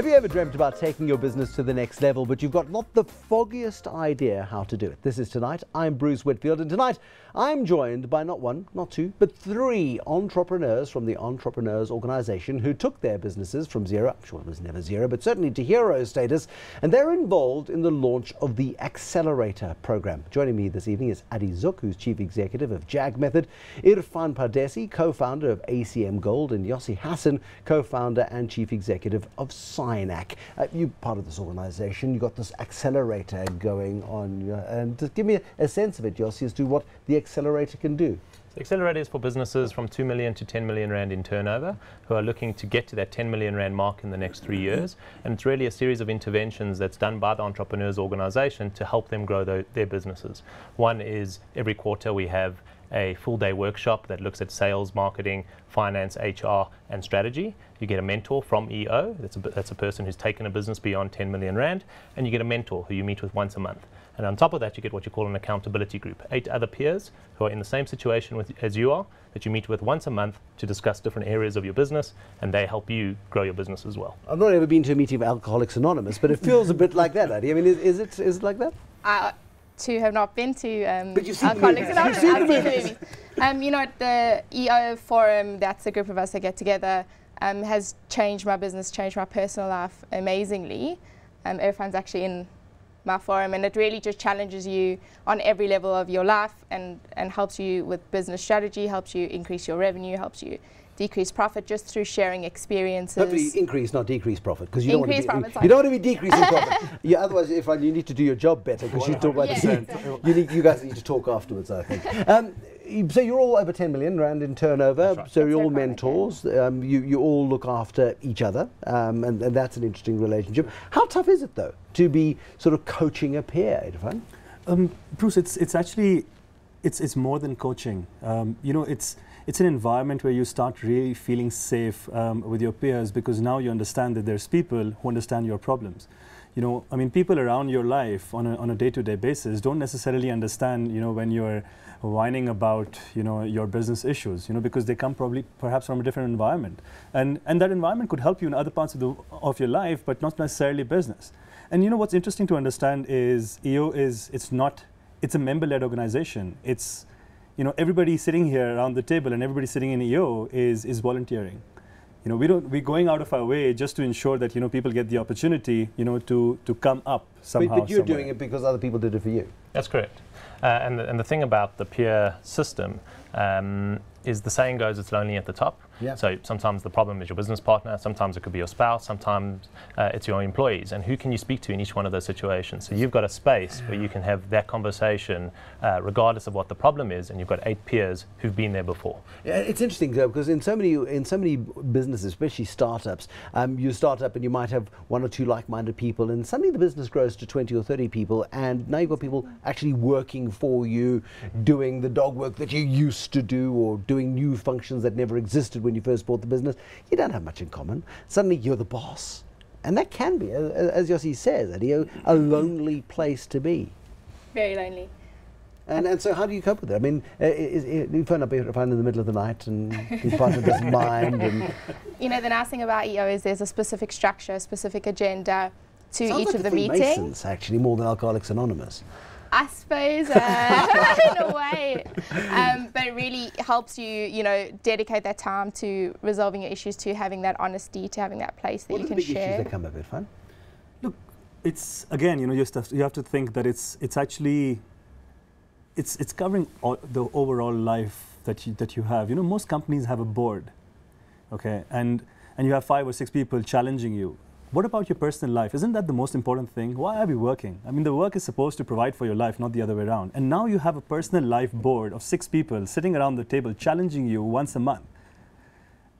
Have you ever dreamt about taking your business to the next level, but you've got not the foggiest idea how to do it? This is Tonight. I'm Bruce Whitfield, and tonight I'm joined by not one, not two, but three entrepreneurs from the Entrepreneurs Organization who took their businesses from zero, I'm sure it was never zero, but certainly to hero status, and they're involved in the launch of the Accelerator program. Joining me this evening is Adi Zuk, who's Chief Executive of JagMethod, Irfan Pardesi, co-founder of ACM Gold, and Yossi, Hasson, co-founder and Chief Executive of SYNAQ. You're part of this organization, you've got this Accelerator going on, and just give me a sense of it, Yossi, as to what the Accelerator can do. The Accelerator is for businesses from 2 million to 10 million rand in turnover who are looking to get to that 10 million rand mark in the next 3 years. And it's really a series of interventions that's done by the Entrepreneurs Organization to help them grow their businesses. One is every quarter we have a full-day workshop that looks at sales, marketing, finance, HR, and strategy. You get a mentor from EO, that's a person who's taken a business beyond 10 million rand, and you get a mentor who you meet with once a month. And on top of that, you get what you call an accountability group, 8 other peers who are in the same situation as you are, that you meet with once a month to discuss different areas of your business, and they help you grow your business as well. I've not ever been to a meeting of Alcoholics Anonymous, but it feels a bit like that, Adi. I mean, is it like that? To have not been to Alcoholics Anonymous. I've seen the movies. You know, the EO forum, that's a group of us that get together, has changed my business, changed my personal life amazingly. Irfan's actually in my forum, and it really just challenges you on every level of your life and helps you with business strategy, helps you increase your revenue, helps you decrease profit just through sharing experiences. Hopefully increase, not decrease profit, because you don't want to be decreasing profit. Yeah, otherwise, Irfan, you need to do your job better, because you talk about you guys need to talk afterwards, I think. So you're all over 10 million rand in turnover. Right. So you're all mentors. You all look after each other, and that's an interesting relationship. How tough is it though to be sort of coaching a peer, Irfan? Bruce, it's actually it's more than coaching. You know, it's an environment where you start really feeling safe with your peers, because now you understand that there's people who understand your problems. You know, I mean, people around your life on a day-to-day basis don't necessarily understand, you know, when you're whining about, you know, your business issues, you know, because they come perhaps from a different environment. And that environment could help you in other parts of your life, but not necessarily business. And you know, what's interesting to understand is EO it's a member-led organization. It's, you know, everybody sitting here around the table and everybody sitting in EO is volunteering. You know, we're going out of our way just to ensure that, you know, people get the opportunity, you know, to come up somehow. But you're doing it because other people did it for you. That's correct. And the thing about the peer system is the saying goes, it's lonely at the top. Yeah. So sometimes the problem is your business partner, sometimes it could be your spouse, sometimes it's your employees. And who can you speak to in each one of those situations? So you've got a space where you can have that conversation regardless of what the problem is, and you've got 8 peers who've been there before. Yeah, it's interesting though, because in so many businesses, especially startups, you start up and you might have 1 or 2 like-minded people, and suddenly the business grows to 20 or 30 people, and now you've got people actually working for you, doing the dog work that you used to do, or doing new functions that never existed when you first bought the business. You don't have much in common. Suddenly you're the boss. And that can be, as Yossi says, a lonely place to be. Very lonely. And so how do you cope with it? I mean, you phone up in the middle of the night and your partner doesn't mind. And you know, the nice thing about EO is there's a specific structure, a specific agenda to sounds each like of the Freemasons, meetings. Actually, more than Alcoholics Anonymous. I suppose, in a way, but it really helps you, you know, dedicate that time to resolving your issues, to having that honesty, to having that place that you can share. What are the big issues that come up, Irfan? Look, it's again, you know, you have to think that it's actually it's covering the overall life that you have. You know, most companies have a board, okay, and you have 5 or 6 people challenging you. What about your personal life? Isn't that the most important thing? Why are we working? I mean, the work is supposed to provide for your life, not the other way around. And now you have a personal life board of 6 people sitting around the table challenging you once a month.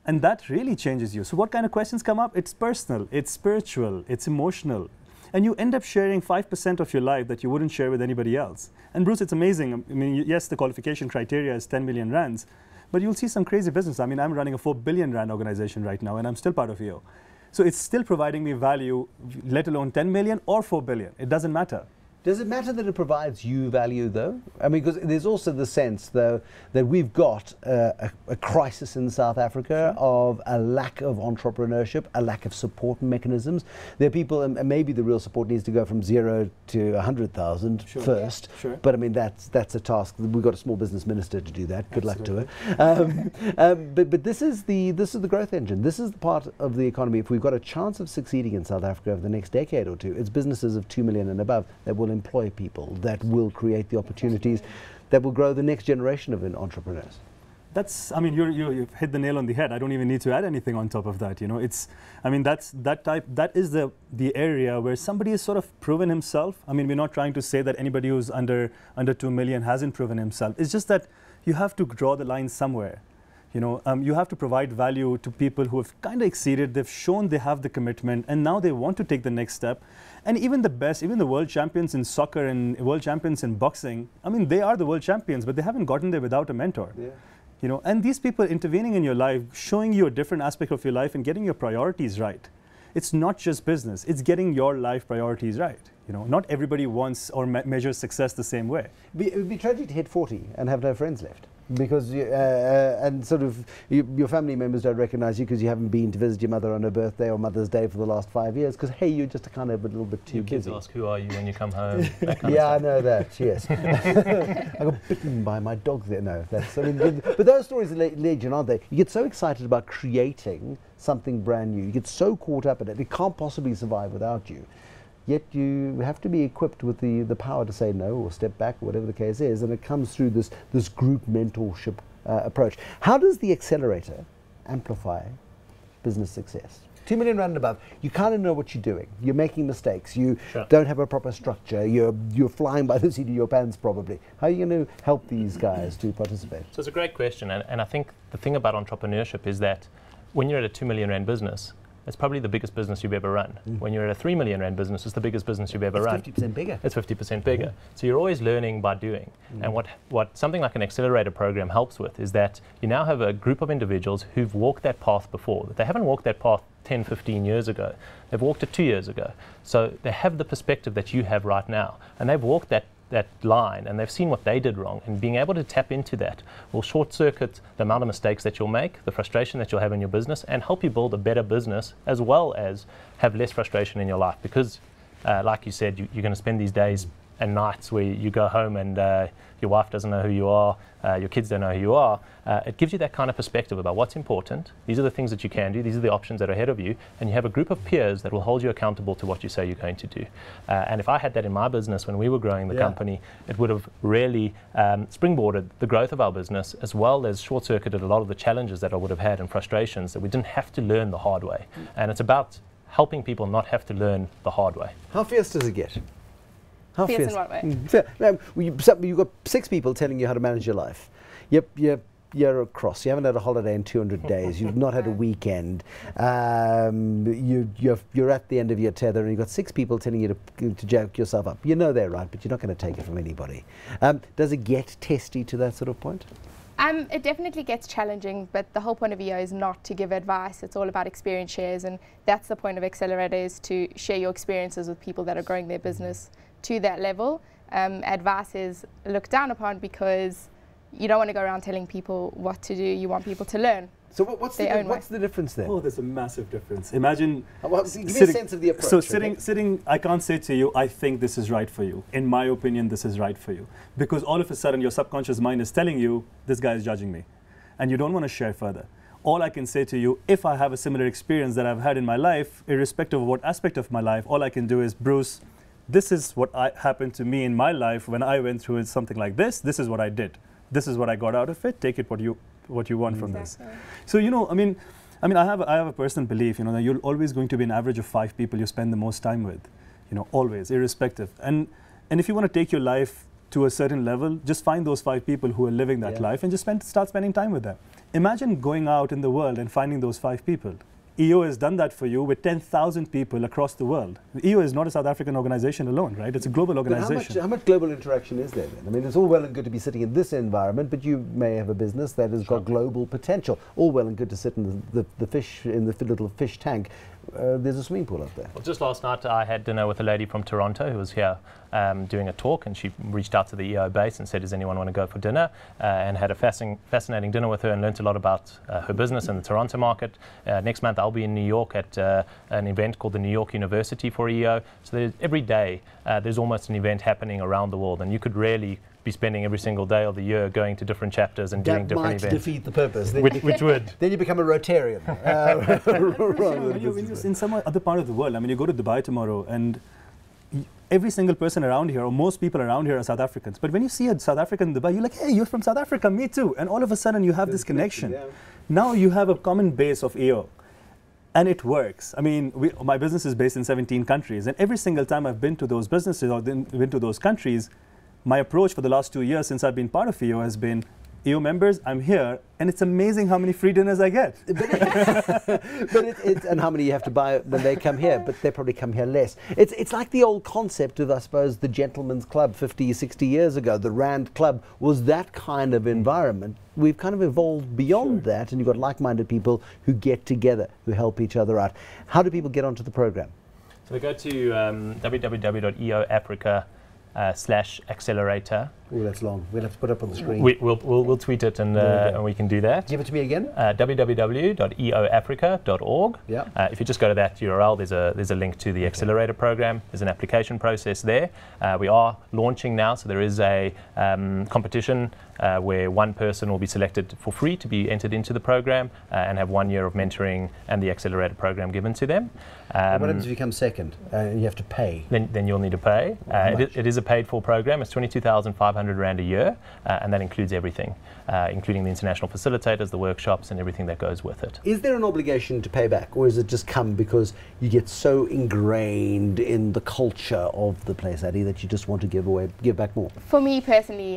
And that really changes you. So what kind of questions come up? It's personal, it's spiritual, it's emotional. And you end up sharing 5% of your life that you wouldn't share with anybody else. And Bruce, it's amazing. I mean, yes, the qualification criteria is 10 million rands, but you'll see some crazy business. I mean, I'm running a 4 billion rand organization right now, and I'm still part of EO. So it's still providing me value, let alone 10 million or 4 billion. It doesn't matter. Does it matter that it provides you value, though? I mean, because there's also the sense, though, that we've got a crisis in South Africa of a lack of entrepreneurship, a lack of support mechanisms. There are people, and maybe the real support needs to go from 0 to 100,000 first. Sure. But I mean, that's a task. We've got a small business minister to do that. Good luck to her. But this is the growth engine. This is the part of the economy. If we've got a chance of succeeding in South Africa over the next decade or two, it's businesses of 2 million and above that will employ people, that will create the opportunities, that will grow the next generation of entrepreneurs. That's, I mean, you've hit the nail on the head. I don't even need to add anything on top of that. You know, it's, I mean, that is the area where somebody has sort of proven himself. I mean, we're not trying to say that anybody who's under 2 million hasn't proven himself. It's just that you have to draw the line somewhere. You know, you have to provide value to people who have kind of exceeded. They've shown they have the commitment, and now they want to take the next step. And even the best, even the world champions in soccer and world champions in boxing, I mean, they are the world champions, but they haven't gotten there without a mentor. Yeah. You know, and these people intervening in your life, showing you a different aspect of your life and getting your priorities right. It's not just business, it's getting your life priorities right. You know, not everybody wants or measures success the same way. It would be tragic to hit 40 and have no friends left. Because and sort of your family members don't recognize you because you haven't been to visit your mother on her birthday or Mother's Day for the last 5 years. Because hey, you're just kind of a little bit too busy. Kids ask, who are you when you come home? Yeah, I know that. Yes, I got bitten by my dog there. No, that's. I mean, but those stories are legion, aren't they? You get so excited about creating something brand new. You get so caught up in it. It can't possibly survive without you. Yet you have to be equipped with the power to say no or step back, whatever the case is, and it comes through this group mentorship approach. How does the Accelerator amplify business success? 2 million rand and above, you kind of know what you're doing. You're making mistakes. You don't have a proper structure. You're flying by the seat of your pants probably. How are you going to help these guys to participate? So it's a great question, and I think the thing about entrepreneurship is that when you're at a 2 million rand business, it's probably the biggest business you've ever run. When you're at a 3 million rand business, it's the biggest business you've ever run. It's 50% bigger. It's 50% bigger. So you're always learning by doing. And what something like an accelerator program helps with is that you now have a group of individuals who've walked that path before. They haven't walked that path 10, 15 years ago. They've walked it 2 years ago. So they have the perspective that you have right now. And they've walked that line, and they've seen what they did wrong, and being able to tap into that will short circuit the amount of mistakes that you'll make, the frustration that you'll have in your business, and help you build a better business as well as have less frustration in your life. Because like you said, you're going to spend these days and nights where you go home and your wife doesn't know who you are, your kids don't know who you are. It gives you that kind of perspective about what's important. These are the things that you can do. These are the options that are ahead of you. And you have a group of peers that will hold you accountable to what you say you're going to do. And if I had that in my business when we were growing the company, it would have really springboarded the growth of our business, as well as short-circuited a lot of the challenges that I would have had and frustrations that we didn't have to learn the hard way. And it's about helping people not have to learn the hard way. How fierce does it get? How fierce in what way? Now, you've got 6 people telling you how to manage your life. You're across. You haven't had a holiday in 200 days. You've not had a weekend. You're at the end of your tether, and you've got 6 people telling you to jack yourself up. You know they're right, but you're not going to take it from anybody. Does it get testy to that sort of point? It definitely gets challenging, but the whole point of EO is not to give advice. It's all about experience shares, and that's the point of Accelerator, is to share your experiences with people that are growing their business to that level. Advice is looked down upon because you don't want to go around telling people what to do. You want people to learn. So what's the difference there? Oh, there's a massive difference. Imagine give me a sense of the approach. So sitting, I can't say to you, I think this is right for you. In my opinion, this is right for you. Because all of a sudden, your subconscious mind is telling you, this guy is judging me. And you don't want to share further. All I can say to you, if I have a similar experience that I've had in my life, irrespective of what aspect of my life, all I can do is, Bruce, this is what happened to me in my life when I went through something like this. This is what I did. This is what I got out of it. Take it what you want from this. So I mean, I have a personal belief, that you're always going to be an average of 5 people you spend the most time with, always, irrespective. And if you want to take your life to a certain level, just find those 5 people who are living that life and just start spending time with them. Imagine going out in the world and finding those 5 people. EO has done that for you with 10,000 people across the world. EO is not a South African organization alone, right? It's a global organization. But how much global interaction is there then? I mean, it's all well and good to be sitting in this environment, but you may have a business that has got global potential. All well and good to sit in the fish, in the little fish tank. there's a swimming pool up there. Well, just last night I had dinner with a lady from Toronto who was here doing a talk, and she reached out to the EO base and said, does anyone want to go for dinner? And had a fascinating dinner with her and learnt a lot about her business and the Toronto market. Next month I'll be in New York at an event called the New York University for EO. So every day there's almost an event happening around the world, and you could really be spending every single day of the year going to different chapters and doing different events. That might defeat the purpose. Which would. Then you become a Rotarian. When you're in some other part of the world, I mean, you go to Dubai tomorrow, and every single person around here, or most people around here, are South Africans. But when you see a South African in Dubai, you're like, hey, you're from South Africa, me too. And all of a sudden, you have this connection. Yeah. Now you have a common base of EO. And it works. I mean, my business is based in 17 countries. And every single time I've been to those businesses or been to those countries, my approach for the last 2 years since I've been part of EO has been, EO members, I'm here, and it's amazing how many free dinners I get. And how many you have to buy when they come here, but they probably come here less. It's like the old concept of, I suppose, the gentleman's club 50, 60 years ago. The Rand Club was that kind of environment. We've kind of evolved beyond that, and you've got like-minded people who get together, who help each other out. How do people get onto the program? So they go to www.eoafrica/accelerator. Oh, that's long. We'll have to put it up on the screen. We'll tweet it, and we can do that. Give it to me again. www.eoafrica.org. Yeah. If you just go to that URL, there's a link to the Accelerator program. There's an application process there. We are launching now, so there is a competition where one person will be selected for free to be entered into the program and have 1 year of mentoring and the Accelerator program given to them. What happens if you come second? You have to pay. Then you'll need to pay. It is a paid-for program. It's 22,500 Rand a year, and that includes everything, including the international facilitators, the workshops, and everything that goes with it. Is there an obligation to pay back, or is it just come because you get so ingrained in the culture of the place, Adi, that you just want to give back more? For me personally,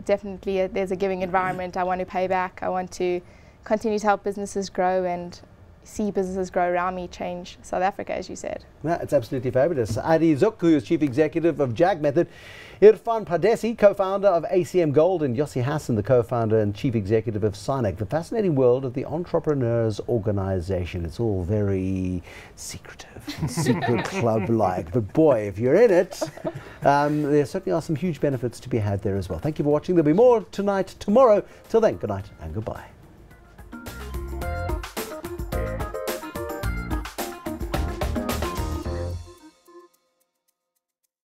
definitely there's a giving environment. I want to pay back. I want to continue to help businesses grow and see businesses grow around me, change South Africa, as you said. Yeah, it's absolutely fabulous. Adi Zuk, who is Chief Executive of JagMethod, Irfan Pardesi, co-founder of ACM Gold, and Yossi Hasson, the co-founder and Chief Executive of SYNAQ, the fascinating world of the Entrepreneurs Organization. It's all very secretive, secret club-like, but boy, if you're in it, there certainly are some huge benefits to be had there as well. Thank you for watching. There'll be more tonight, tomorrow. Till then, good night and goodbye.